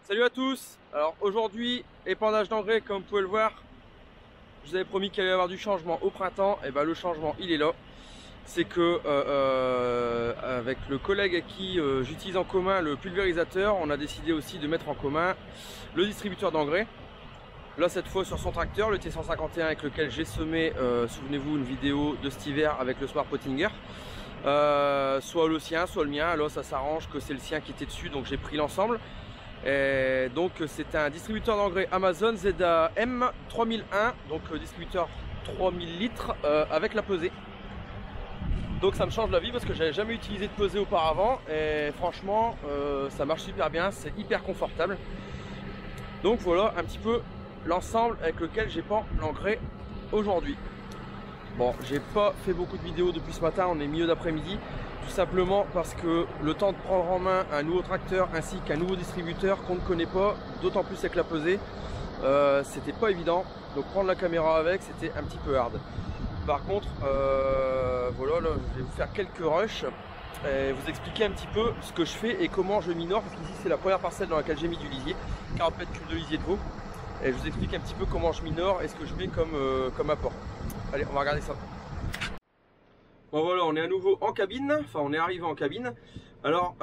Salut à tous. Alors aujourd'hui, épandage d'engrais, comme vous pouvez le voir, je vous avais promis qu'il allait y avoir du changement au printemps. Et ben le changement il est là. C'est que avec le collègue avec qui j'utilise en commun le pulvérisateur, on a décidé aussi de mettre en commun le distributeur d'engrais. Là cette fois sur son tracteur, le T151 avec lequel j'ai semé, souvenez-vous, une vidéo de cet hiver avec le Smart Pottinger. Soit le sien, soit le mien. Là ça s'arrange que c'est le sien qui était dessus, donc j'ai pris l'ensemble. Et donc c'est un distributeur d'engrais Amazon ZAM 3001, donc distributeur 3000 litres avec la pesée. Donc ça me change la vie parce que j'avais jamais utilisé de pesée auparavant et franchement ça marche super bien, c'est hyper confortable. Donc voilà un petit peu l'ensemble avec lequel j'épand l'engrais aujourd'hui. Bon, j'ai pas fait beaucoup de vidéos depuis ce matin, on est milieu d'après-midi. Tout simplement parce que le temps de prendre en main un nouveau tracteur ainsi qu'un nouveau distributeur qu'on ne connaît pas, d'autant plus avec la pesée, c'était pas évident. Donc prendre la caméra avec, c'était un petit peu hard. Par contre, voilà, là, je vais vous faire quelques rushs et vous expliquer un petit peu ce que je fais et comment je minore. Parce qu'ici c'est la première parcelle dans laquelle j'ai mis du lisier, 40 mètres cubes de lisier de veau. Et je vous explique un petit peu comment je minore et ce que je mets comme apport. Allez, on va regarder ça. Bon voilà, on est à nouveau en cabine, enfin on est arrivé en cabine. Alors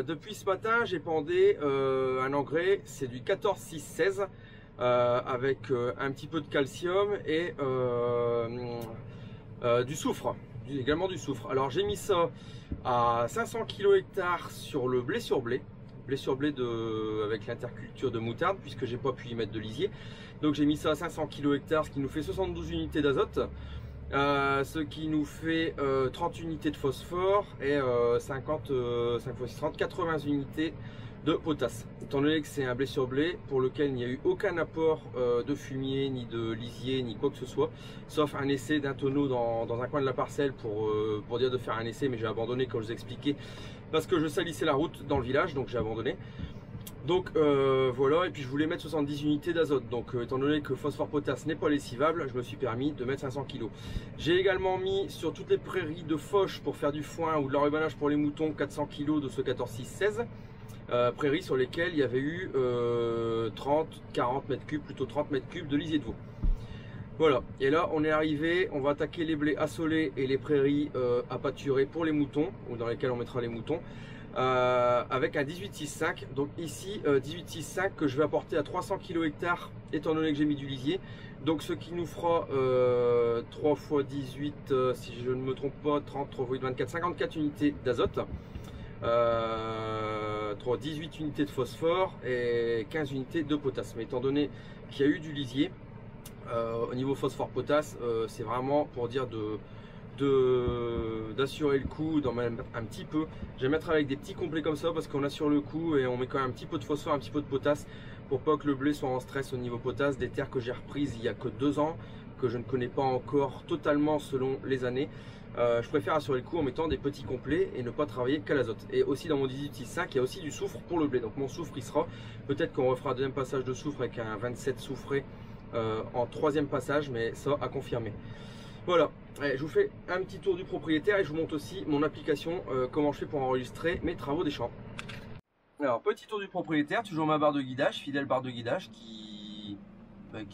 depuis ce matin j'ai pendé un engrais, c'est du 14-6-16 avec un petit peu de calcium et du soufre, également du soufre. Alors j'ai mis ça à 500 kg/h sur le blé sur blé. Avec l'interculture de moutarde puisque j'ai pas pu y mettre de lisier. Donc j'ai mis ça à 500 kg/h, ce qui nous fait 72 unités d'azote. Ce qui nous fait 30 unités de phosphore et 5 x 6, 30, 80 unités de potasse. Étant donné que c'est un blé sur blé pour lequel il n'y a eu aucun apport de fumier, ni de lisier, ni quoi que ce soit, sauf un essai d'un tonneau dans un coin de la parcelle pour dire de faire un essai, mais j'ai abandonné comme je vous ai expliqué parce que je salissais la route dans le village, donc j'ai abandonné. Donc voilà, et puis je voulais mettre 70 unités d'azote. Donc étant donné que phosphore potasse n'est pas lessivable, je me suis permis de mettre 500 kg. J'ai également mis sur toutes les prairies de fauche pour faire du foin ou de l'enrubanage pour les moutons 400 kg de ce 14-6-16. Prairies sur lesquelles il y avait eu 40 mètres cubes, plutôt 30 mètres cubes de lisier de veau. Voilà, et là on est arrivé, on va attaquer les blés assolés et les prairies à pâturer pour les moutons, ou dans lesquelles on mettra les moutons. Avec un 18-6-5, donc ici 18-6-5 que je vais apporter à 300 kg/h étant donné que j'ai mis du lisier, donc ce qui nous fera 3 x 18 si je ne me trompe pas, 30, 3 x 24, 54 unités d'azote, 18 unités de phosphore et 15 unités de potasse. Mais étant donné qu'il y a eu du lisier, au niveau phosphore potasse, c'est vraiment pour dire d'assurer le coup, d'en mettre un petit peu. Je vais mettre avec des petits complets comme ça parce qu'on assure le coup et on met quand même un petit peu de phosphore, un petit peu de potasse pour pas que le blé soit en stress au niveau potasse. Des terres que j'ai reprises il y a que 2 ans, que je ne connais pas encore totalement selon les années. Je préfère assurer le coup en mettant des petits complets et ne pas travailler qu'à l'azote. Et aussi dans mon 18-6-5 il y a aussi du soufre pour le blé, donc mon soufre il sera, peut-être qu'on refera un deuxième passage de soufre avec un 27 soufré en 3e passage, mais ça à confirmer. Voilà, je vous fais un petit tour du propriétaire et je vous montre aussi mon application, comment je fais pour enregistrer mes travaux des champs. Alors, petit tour du propriétaire, toujours ma barre de guidage, fidèle barre de guidage qui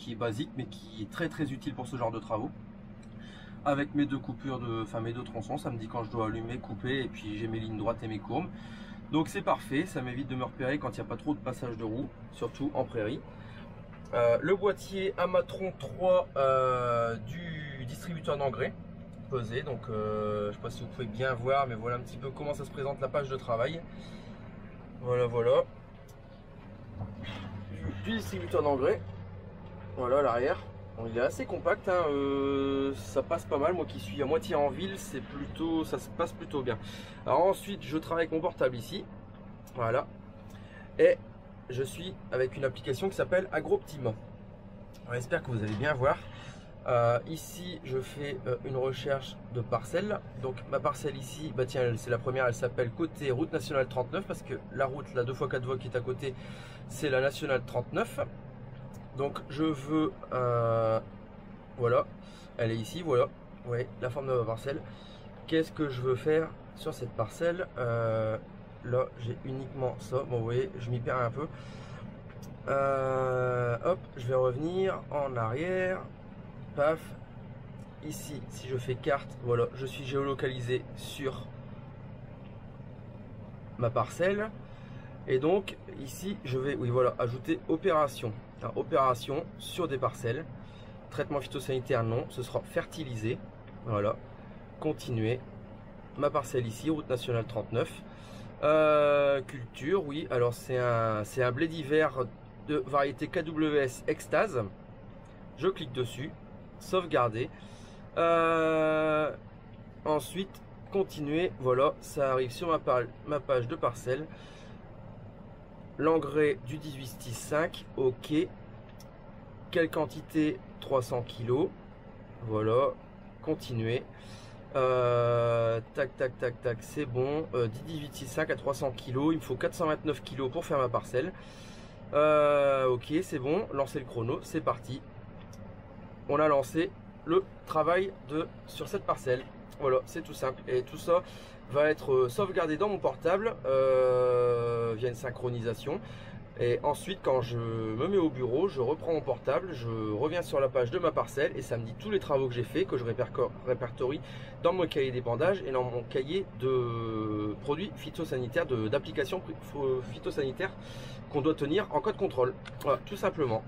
est basique mais qui est très utile pour ce genre de travaux. Avec mes 2 coupures, mes 2 tronçons, ça me dit quand je dois allumer, couper, et puis j'ai mes lignes droites et mes courbes. Donc c'est parfait, ça m'évite de me repérer quand il n'y a pas trop de passage de roue, surtout en prairie. Le boîtier Amatron 3 du distributeur d'engrais pesé, donc je ne sais pas si vous pouvez bien voir, mais voilà un petit peu comment ça se présente la page de travail. Voilà du distributeur d'engrais, voilà l'arrière. Bon, il est assez compact, hein, ça passe pas mal. Moi qui suis à moitié en ville, ça se passe plutôt bien. Alors ensuite je travaille avec mon portable ici, voilà, et je suis avec une application qui s'appelle AgroOptima. J'espère que vous allez bien voir. Ici je fais une recherche de parcelle. Donc ma parcelle ici, bah tiens, c'est la première, elle s'appelle côté route nationale 39 parce que la route, la 2x4 voies qui est à côté, c'est la nationale 39. Donc je veux, voilà, elle est ici, voilà, vous voyez la forme de ma parcelle. Qu'est-ce que je veux faire sur cette parcelle? Là j'ai uniquement ça, bon vous voyez je m'y perds un peu. Hop, je vais revenir en arrière. Paf. Ici, si je fais carte, voilà, je suis géolocalisé sur ma parcelle. Et donc, ici, je vais, oui, voilà, ajouter opération. Alors, opération sur des parcelles. Traitement phytosanitaire, non. Ce sera fertilisé. Voilà. Continuer. Ma parcelle ici, route nationale 39. Culture, oui. Alors, c'est un blé d'hiver de variété KWS Extase. Je clique dessus. Sauvegarder. Ensuite, continuer. Voilà, ça arrive sur ma page de parcelle. L'engrais du 18-5, ok. Quelle quantité? 300 kg. Voilà, continuer. Tac, tac, tac, tac, c'est bon. 18-5 à 300 kg. Il me faut 429 kg pour faire ma parcelle. Ok, c'est bon. Lancer le chrono, c'est parti. On a lancé le travail sur cette parcelle. Voilà, c'est tout simple. Et tout ça va être sauvegardé dans mon portable via une synchronisation. Et ensuite, quand je me mets au bureau, je reprends mon portable, je reviens sur la page de ma parcelle et ça me dit tous les travaux que j'ai fait, que je répertorie dans mon cahier d'épandage et dans mon cahier de produits phytosanitaires, d'applications phytosanitaires qu'on doit tenir en code contrôle. Voilà, tout simplement.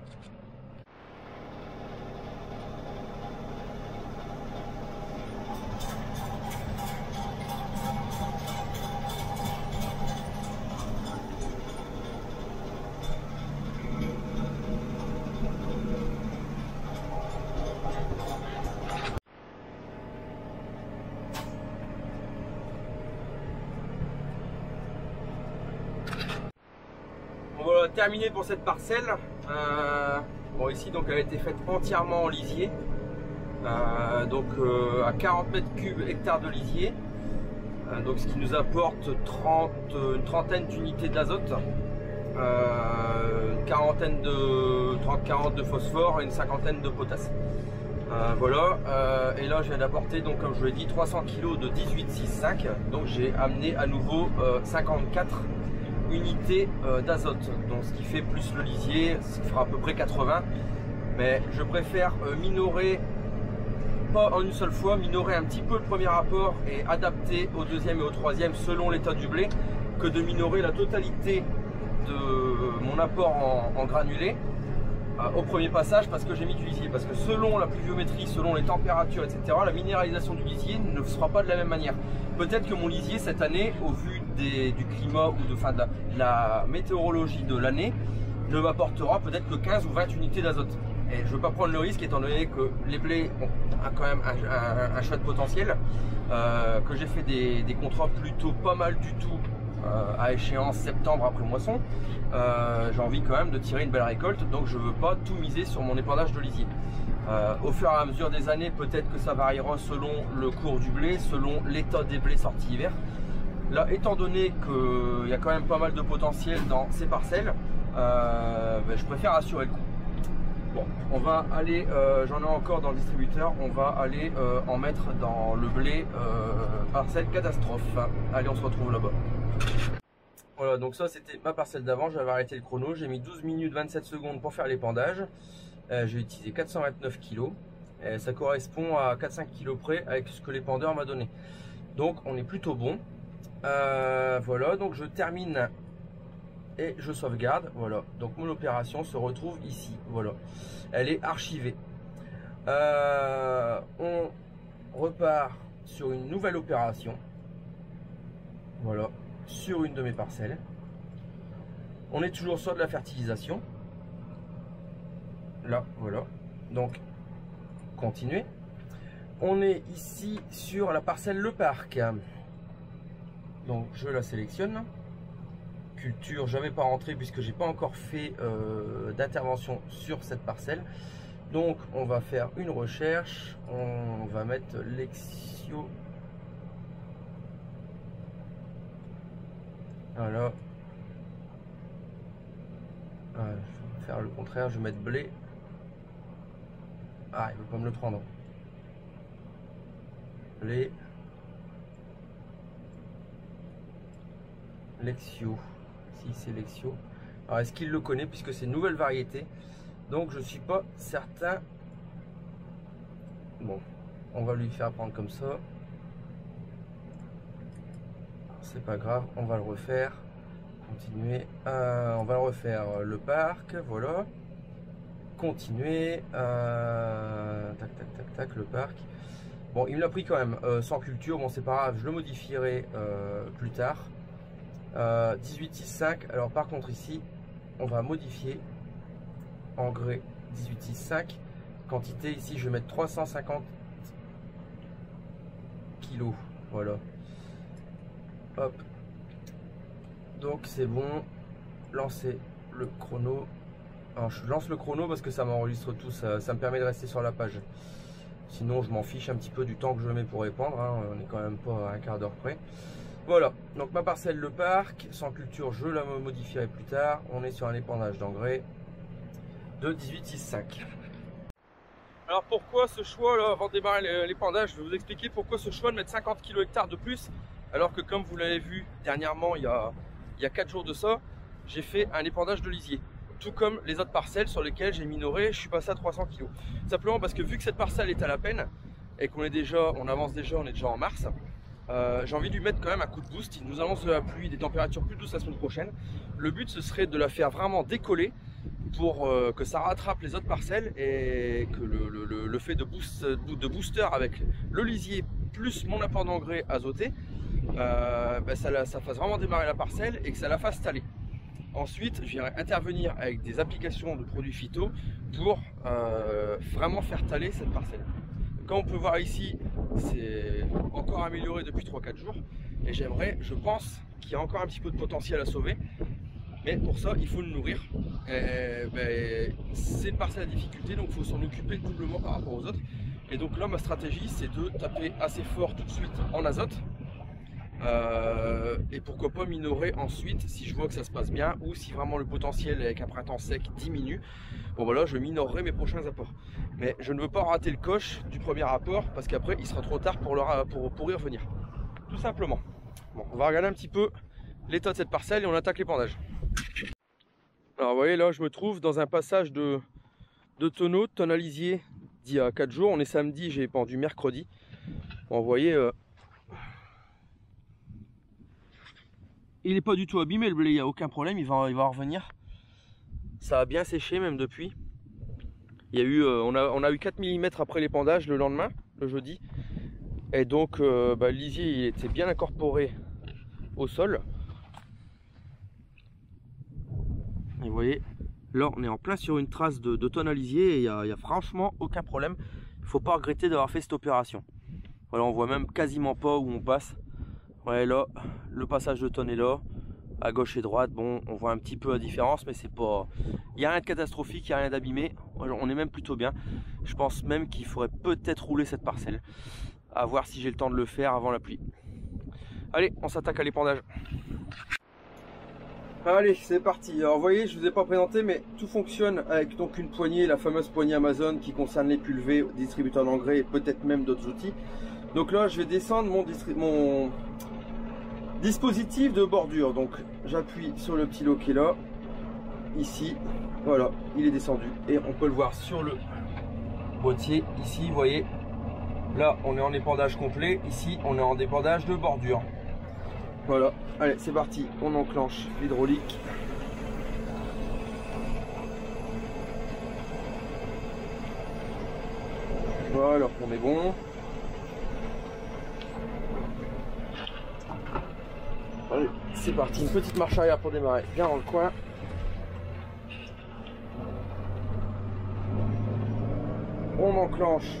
Voilà, terminé pour cette parcelle. Bon, ici donc elle a été faite entièrement en lisier, à 40 mètres cubes hectares de lisier, donc ce qui nous apporte une trentaine d'unités d'azote, une quarantaine de 30-40 de phosphore et une cinquantaine de potasse. Voilà, et là je viens d'apporter, donc comme je vous l'ai dit, 300 kg de 18-6-5, donc j'ai amené à nouveau 54 unités d'azote, donc ce qui fait plus le lisier, ce qui fera à peu près 80, mais je préfère minorer, pas en une seule fois, minorer un petit peu le premier apport et adapter au deuxième et au troisième selon l'état du blé, que de minorer la totalité de mon apport en granulé au premier passage, parce que j'ai mis du lisier, parce que selon la pluviométrie, selon les températures, etc., la minéralisation du lisier ne se fera pas de la même manière. Peut-être que mon lisier cette année, au vu du climat ou de la météorologie de l'année, ne m'apportera peut-être que 15 ou 20 unités d'azote. Et je ne veux pas prendre le risque, étant donné que les blés ont quand même un chouette potentiel, que j'ai fait des contrats plutôt pas mal du tout à échéance septembre après moisson. J'ai envie quand même de tirer une belle récolte, donc je ne veux pas tout miser sur mon épandage de lisier. Au fur et à mesure des années, peut-être que ça variera selon le cours du blé, selon l'état des blés sortis hiver. Là, étant donné qu'il y a quand même pas mal de potentiel dans ces parcelles, je préfère assurer le coup. Bon, on va aller, j'en ai encore dans le distributeur, on va aller en mettre dans le blé parcelle catastrophe. Allez, on se retrouve là-bas. Voilà, donc ça c'était ma parcelle d'avant, j'avais arrêté le chrono, j'ai mis 12 minutes 27 secondes pour faire l'épandage. J'ai utilisé 429 kg, et ça correspond à 4-5 kg près avec ce que l'épandeur m'a donné. Donc on est plutôt bon. Voilà, donc je termine et je sauvegarde. Voilà, donc mon opération se retrouve ici. Voilà, elle est archivée. On repart sur une nouvelle opération. Voilà, sur une de mes parcelles. On est toujours sur de la fertilisation. Là, voilà. Donc, continuer. On est ici sur la parcelle Le Parc. Donc, je la sélectionne. Culture, je ne vais pas rentrer puisque j'ai pas encore fait d'intervention sur cette parcelle. Donc, on va faire une recherche. On va mettre Lexio. Voilà. Je vais faire le contraire, je vais mettre blé. Ah, il ne veut pas me le prendre. Blé. Lexio. Si c'est Lexio. Alors est-ce qu'il le connaît puisque c'est une nouvelle variété? Donc je suis pas certain. Bon, on va lui faire prendre comme ça. C'est pas grave, on va le refaire. Continuer. On va le refaire le parc, voilà. Continuer. Tac, tac, tac, tac, le parc. Bon, il me l'a pris quand même sans culture. Bon, c'est pas grave, je le modifierai plus tard. 18,65. Alors, par contre, ici, on va modifier engrais 18,65. Quantité, ici, je vais mettre 350 kilos. Voilà. Hop. Donc, c'est bon. Lancer le chrono. Alors, je lance le chrono parce que ça m'enregistre tout. Ça me permet de rester sur la page. Sinon, je m'en fiche un petit peu du temps que je mets pour répandre. Hein. On est quand même pas à un quart d'heure près. Voilà. Donc, ma parcelle, le parc. Sans culture, je la modifierai plus tard. On est sur un épandage d'engrais de 18,65. Alors, pourquoi ce choix là, avant de démarrer l'épandage? Je vais vous expliquer pourquoi ce choix de mettre 50 kg hectare de plus. Alors que, comme vous l'avez vu dernièrement, il y a 4 jours de ça, j'ai fait un épandage de lisier. Tout comme les autres parcelles sur lesquelles j'ai minoré, je suis passé à 300 kg. Simplement parce que vu que cette parcelle est à la peine et qu'on avance déjà, on est déjà en mars, j'ai envie de lui mettre quand même un coup de boost. Il nous annonce de la pluie, des températures plus douces la semaine prochaine. Le but ce serait de la faire vraiment décoller pour que ça rattrape les autres parcelles et que le fait de booster avec le lisier plus mon apport d'engrais azoté, ça fasse vraiment démarrer la parcelle et que ça la fasse taler. Ensuite, je viendrai intervenir avec des applications de produits phyto pour vraiment faire taler cette parcelle. Comme on peut voir ici, c'est encore amélioré depuis 3-4 jours. Et j'aimerais, je pense qu'il y a encore un petit peu de potentiel à sauver. Mais pour ça, il faut le nourrir. C'est une parcelle à difficulté, donc il faut s'en occuper doublement par rapport aux autres. Et donc là, ma stratégie, c'est de taper assez fort tout de suite en azote. Et pourquoi pas minorer ensuite si je vois que ça se passe bien ou si vraiment le potentiel avec un printemps sec diminue. Bon voilà, je minorerai mes prochains apports, mais je ne veux pas rater le coche du premier apport parce qu'après il sera trop tard pour y revenir, tout simplement. Bon, on va regarder un petit peu l'état de cette parcelle et on attaque l'épandage. Alors vous voyez, là je me trouve dans un passage de tonneaux, de tonnes à lisier d'il y a 4 jours. On est samedi, j'ai épandu mercredi. Bon, vous voyez, il n'est pas du tout abîmé le blé, il n'y a aucun problème, il va revenir. Ça a bien séché même depuis. Il y a eu, on a eu 4 mm après l'épandage le lendemain, le jeudi. Et donc le lisier il était bien incorporé au sol. Et vous voyez, là on est en plein sur une trace de tonne à lisier et il n'y a franchement aucun problème. Il ne faut pas regretter d'avoir fait cette opération. Voilà, on voit même quasiment pas où on passe. Ouais, là, le passage de tonne est là, à gauche et droite. Bon, on voit un petit peu la différence, mais c'est pas. Il n'y a rien de catastrophique, il n'y a rien d'abîmé. On est même plutôt bien. Je pense même qu'il faudrait peut-être rouler cette parcelle. À voir si j'ai le temps de le faire avant la pluie. Allez, on s'attaque à l'épandage. Allez, c'est parti. Alors, vous voyez, je ne vous ai pas présenté, mais tout fonctionne avec donc une poignée, la fameuse poignée Amazon qui concerne les pulvées, distributeurs d'engrais et peut-être même d'autres outils. Donc là, je vais descendre mon dispositif de bordure. Donc j'appuie sur le petit lot qui est là, ici, voilà, il est descendu et on peut le voir sur le boîtier ici. Vous voyez, là on est en épandage complet, ici on est en épandage de bordure. Voilà, allez c'est parti, on enclenche l'hydraulique. Voilà, on est bon. Allez, c'est parti, une petite marche arrière pour démarrer, bien dans le coin. On enclenche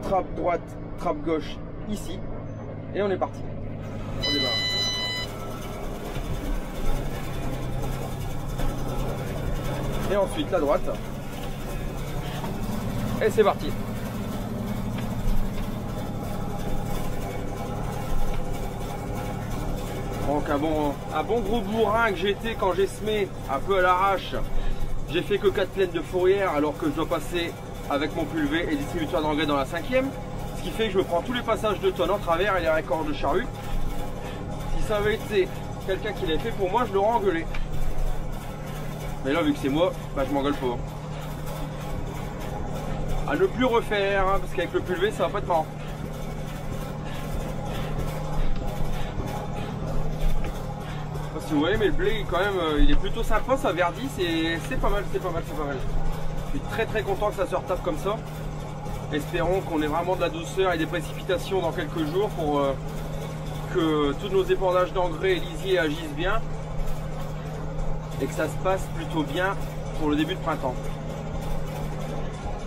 trappe droite, trappe gauche ici. Et on est parti. On démarre. Et ensuite la droite. Et c'est parti. Donc un bon gros bourrin que j'ai été quand j'ai semé un peu à l'arrache. J'ai fait que 4 plaines de fourrière alors que je dois passer avec mon pulvé et distributeur d'engrais dans la 5e. Ce qui fait que je me prends tous les passages de tonnes en travers et les raccords de charrue. Si ça avait été quelqu'un qui l'avait fait pour moi, je l'aurais engueulé. Mais là, vu que c'est moi, bah, je m'engueule pas. À ne plus refaire, hein, parce qu'avec le pulvé, ça va pas être marrant. Je sais pas si vous voyez, mais le blé, quand même, il est plutôt sympa, ça verdit, c'est pas mal, c'est pas mal, c'est pas mal. Je suis très très content que ça se retape comme ça. Espérons qu'on ait vraiment de la douceur et des précipitations dans quelques jours pour que tous nos épandages d'engrais et lisiers agissent bien et que ça se passe plutôt bien pour le début de printemps.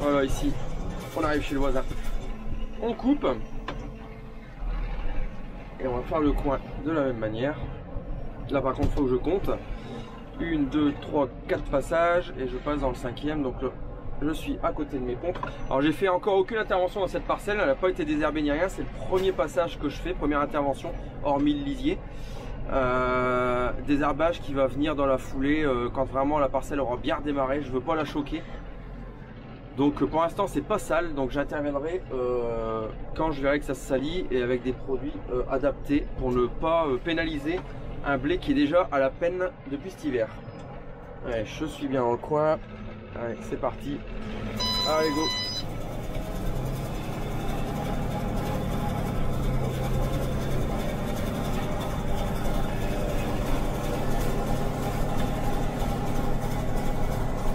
Voilà, ici, on arrive chez le voisin. On coupe et on va faire le coin de la même manière. Là par contre, il faut que je compte. 1, 2, 3, 4 passages et je passe dans le 5e. Donc là, je suis à côté de mes pompes. Alors j'ai fait encore aucune intervention dans cette parcelle, elle n'a pas été désherbée ni rien. C'est le premier passage que je fais, première intervention, hormis le lisier. Désherbage qui va venir dans la foulée quand vraiment la parcelle aura bien redémarré. Je veux pas la choquer. Donc pour l'instant c'est pas sale, donc j'interviendrai quand je verrai que ça se salit et avec des produits adaptés pour ne pas pénaliser un blé qui est déjà à la peine depuis cet hiver. Allez, je suis bien dans le coin. Allez, c'est parti. Allez, go.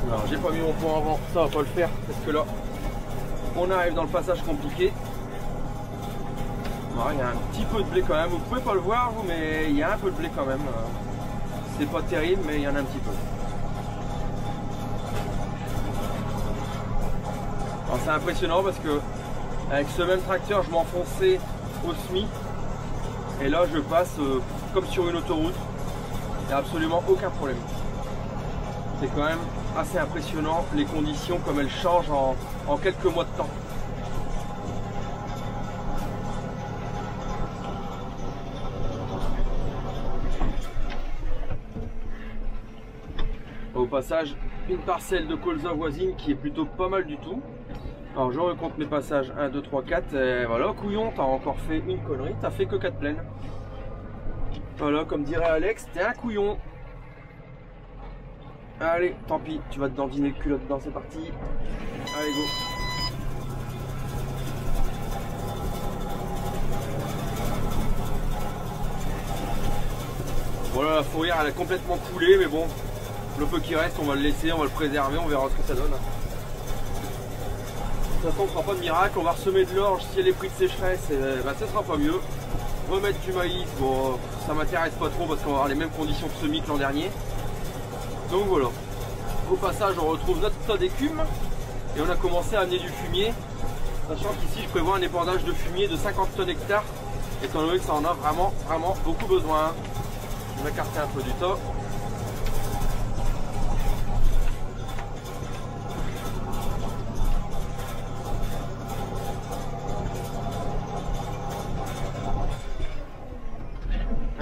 Alors, j'ai pas mis mon point avant, ça va pas le faire parce que là, on arrive dans le passage compliqué. Il y a un petit peu de blé quand même, vous pouvez pas le voir vous, mais il y a un peu de blé quand même. C'est pas terrible, mais il y en a un petit peu. C'est impressionnant parce que avec ce même tracteur je m'enfonçais au SMI et là je passe comme sur une autoroute, il n'y a absolument aucun problème. C'est quand même assez impressionnant les conditions comme elles changent en quelques mois de temps. Au passage, une parcelle de colza voisine qui est plutôt pas mal du tout. Alors je recompte mes passages 1, 2, 3, 4 et voilà, couillon, t'as encore fait une connerie, t'as fait que 4 plaines. Voilà, comme dirait Alex, t'es un couillon. Allez, tant pis, tu vas te dandiner le culotte dedans, c'est parti. Allez, go. Voilà, la fourrière elle a complètement coulé, mais bon, le peu qui reste, on va le laisser, on va le préserver, on verra ce que ça donne. De toute façon, on ne fera pas de miracle, on va ressemer de l'orge si elle est prise de sécheresse, bah, ça sera pas mieux. Remettre du maïs, bon, ça m'intéresse pas trop parce qu'on va avoir les mêmes conditions de semis que l'an dernier. Donc voilà. Au passage, on retrouve notre tas d'écume et on a commencé à amener du fumier, sachant qu'ici, je prévois un épandage de fumier de 50 tonnes hectares, étant donné que ça en a vraiment beaucoup besoin. Je vais m'écarter un peu du tas.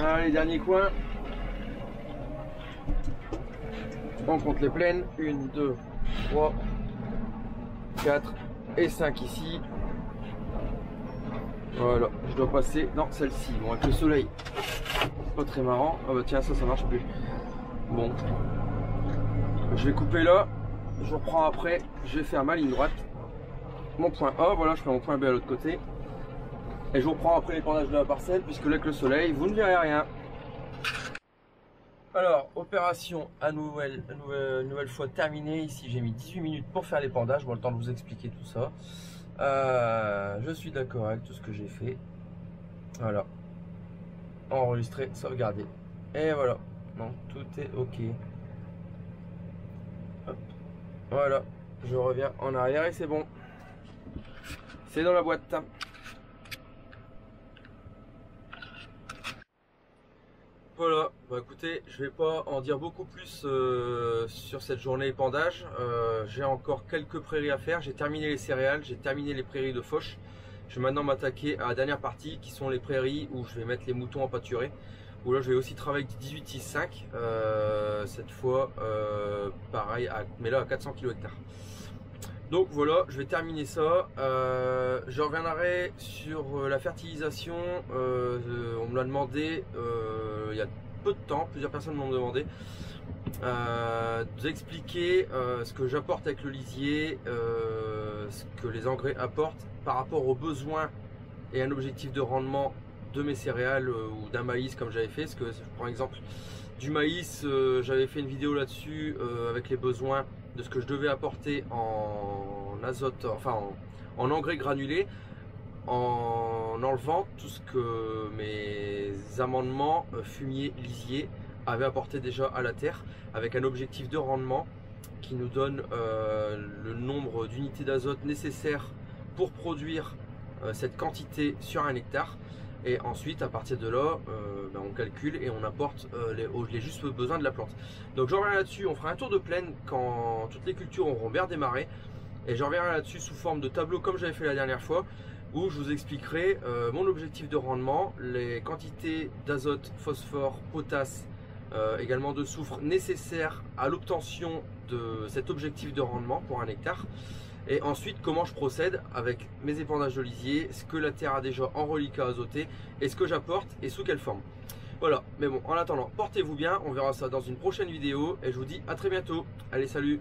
Allez, dernier coin. On compte les plaines. 1, 2, 3, 4 et 5 ici. Voilà, je dois passer dans celle-ci. Bon, avec le soleil, pas très marrant. Ah bah tiens, ça marche plus. Bon, je vais couper là. Je reprends après. Je vais faire ma ligne droite. Mon point A, voilà, je fais mon point B à l'autre côté. Et je vous reprends après l'épandage de la parcelle, puisque là avec le soleil, vous ne verrez rien. Alors, opération à nouvelle fois terminée. Ici, j'ai mis 18 minutes pour faire l'épandage. Bon, le temps de vous expliquer tout ça. Je suis d'accord avec tout ce que j'ai fait. Voilà. Enregistrer, sauvegarder. Et voilà. Non, tout est OK. Hop. Voilà. Je reviens en arrière et c'est bon. C'est dans la boîte. Voilà, bah écoutez, je vais pas en dire beaucoup plus sur cette journée épandage. J'ai encore quelques prairies à faire. J'ai terminé les céréales, j'ai terminé les prairies de fauche. Je vais maintenant m'attaquer à la dernière partie qui sont les prairies où je vais mettre les moutons en pâturée. Où là je vais aussi travailler avec 18-6-5. Cette fois, pareil, mais là à 400 kg hectare. Donc voilà, je vais terminer ça. Je reviendrai sur la fertilisation. On me l'a demandé il y a peu de temps, plusieurs personnes m'ont demandé, de vous expliquer ce que j'apporte avec le lisier, ce que les engrais apportent par rapport aux besoins et un objectif de rendement de mes céréales ou d'un maïs comme j'avais fait. Parce que je prends exemple du maïs, j'avais fait une vidéo là-dessus avec les besoins de ce que je devais apporter en azote, enfin en engrais granulés, en enlevant tout ce que mes amendements fumier, lisier avaient apporté déjà à la terre, avec un objectif de rendement qui nous donne le nombre d'unités d'azote nécessaires pour produire cette quantité sur un hectare. Et ensuite à partir de là on calcule et on apporte les justes besoins de la plante. Donc je reviens là-dessus, on fera un tour de plaine quand toutes les cultures auront bien démarré, et je reviendrai là-dessus sous forme de tableau comme j'avais fait la dernière fois, où je vous expliquerai mon objectif de rendement, les quantités d'azote, phosphore, potasse, également de soufre nécessaires à l'obtention de cet objectif de rendement pour un hectare. Et ensuite comment je procède avec mes épandages de lisier, ce que la terre a déjà en reliquat azoté et ce que j'apporte et sous quelle forme. Voilà, mais bon, en attendant, portez-vous bien, on verra ça dans une prochaine vidéo et je vous dis à très bientôt. Allez, salut!